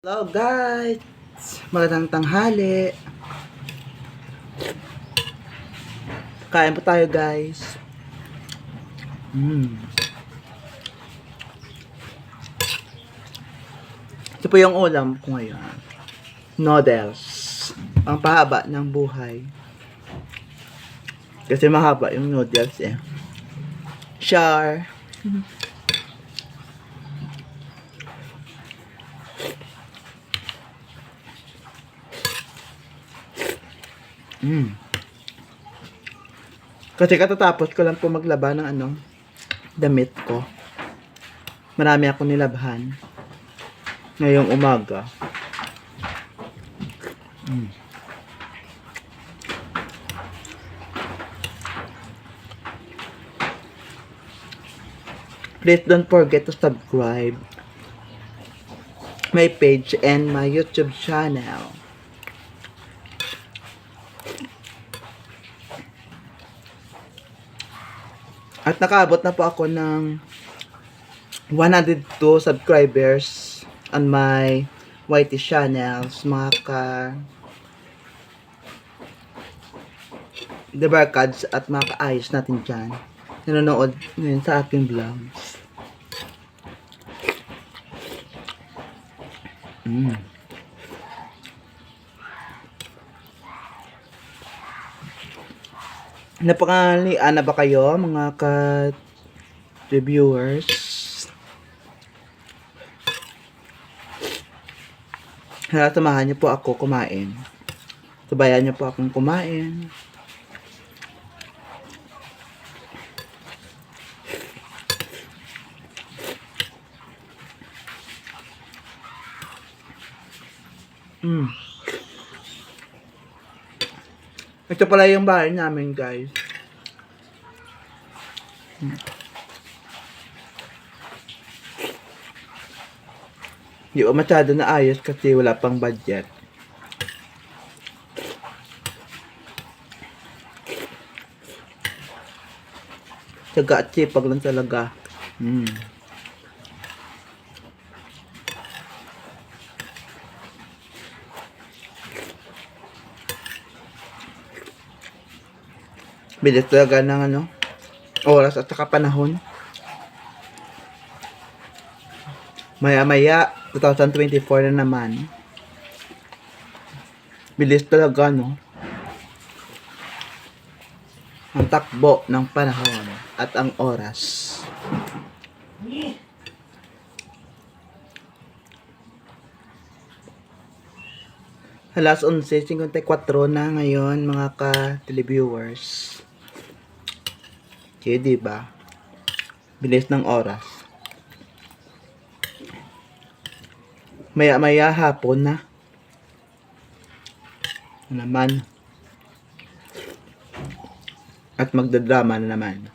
Hello guys! Magandang tanghali. Kain po tayo guys. Ito po yung ulam ko ngayon. Noodles. Ang pahaba ng buhay. Kasi mahaba yung noodles eh. Char. Kasi katatapos ko lang po maglaba ng damit ko. Marami akong nilabhan ngayong umaga. Please don't forget to subscribe my page and my YouTube channel. At nakaabot na po ako ng 102 subscribers on my YT channels, mga debarkads at mga kaayos natin dyan. Nanonood ngayon sa aking vlogs. Napakalian na ba kayo mga ka-reviewers? Samahan niyo po ako kumain. Sabayan niyo po akong kumain. Ito pala yung bahay namin, guys. Hindi ko masyado na ayos kasi wala pang budget. Tsaga at sipag lang talaga. Bilis talaga ng oras at saka panahon. Maya-maya, 2024 na naman. Bilis talaga, no? Ang takbo ng panahon at ang oras. Alas 11:54 na ngayon, mga ka-televiewers. Okay, diba? Bilis ng oras. Maya-maya hapon na. Naman. At magdadrama na naman.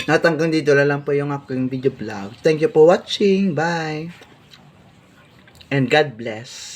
At hanggang dito na lang po yung aking video vlog. Thank you for watching. Bye. And God bless.